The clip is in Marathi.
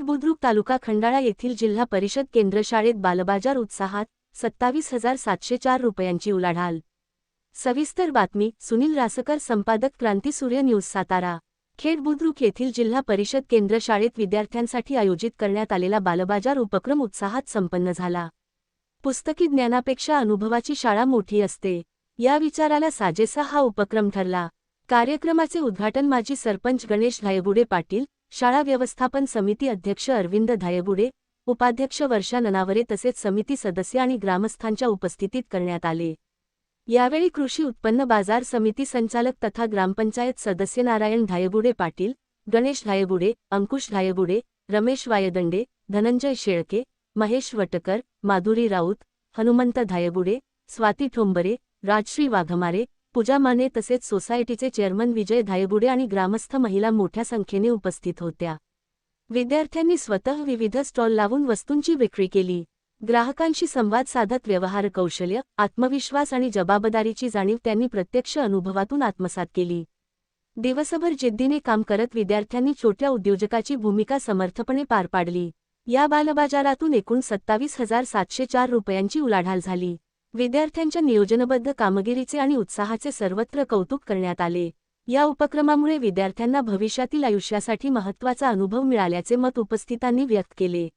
बुद्रुक तालुका खंडाळा येथील जिल्हा परिषद केंद्र शाळेत बालबाजार उत्साहात 27,704 रुपयांची उलाढाल। सविस्तर बातमी सुनील रासकर संपादक क्रांतिसूर्य न्यूज सातारा। खेड बुद्रुक येथील जिल्हा परिषद केंद्र शाळेत विद्यार्थ्यांसाठी आयोजित करण्यात आलेला बालबाजार उपक्रम उत्साहात संपन्न झाला। पुस्तकी ज्ञानापेक्षा अनुभवाची शाळा मोठी असते, या विचाराला साजेसा हा उपक्रम ठरला। कार्यक्रमाचे उद्घाटन माजी सरपंच गणेश धायगुडे पाटील, शाळा व्यवस्थापन समिती अध्यक्ष अरविंद धायगुडे, उपाध्यक्ष वर्षा ननावरे तसेच समिती सदस्य आणि ग्रामस्थांच्या उपस्थितीत करण्यात आले। यावेळी कृषी उत्पन्न बाजार समिती संचालक तथा ग्रामपंचायत सदस्य नारायण धायगुडे पाटील, गणेश धायगुडे, अंकुश धायगुडे, रमेश वायदंडे, धनंजय शेळके, महेश वटकर, माधुरी राऊत, हनुमंत धायगुडे, स्वाती ठोंबरे, राजश्री वाघमारे, पूजा माने तसेच सोसायटीचे चेअरमन विजय धायगुडे आणि ग्रामस्थ महिला मोठ्या संख्येने उपस्थित होत्या। विद्यार्थ्यांनी स्वतः विविध स्टॉल लावून वस्तूंची विक्री केली। ग्राहकांशी संवाद साधत व्यवहार कौशल्य, आत्मविश्वास आणि जबाबदारीची जाणीव त्यांनी प्रत्यक्ष अनुभवातून आत्मसात केली। दिवसभर जिद्दीने काम करत विद्यार्थ्यांनी छोट्या उद्योजकाची भूमिका समर्थपणे पार पाडली। या बालबाजारातून एकूण 27,704 रुपयांची उलाढाल झाली। विद्यार्थ्यांच्या नियोजनबद्ध कामगिरीचे आणि उत्साहाचे सर्वत्र कौतुक करण्यात आले। या उपक्रमामुळे विद्यार्थ्यांना भविष्यातील आयुष्यासाठी महत्त्वाचा अनुभव मिळाल्याचे मत उपस्थितांनी व्यक्त केले।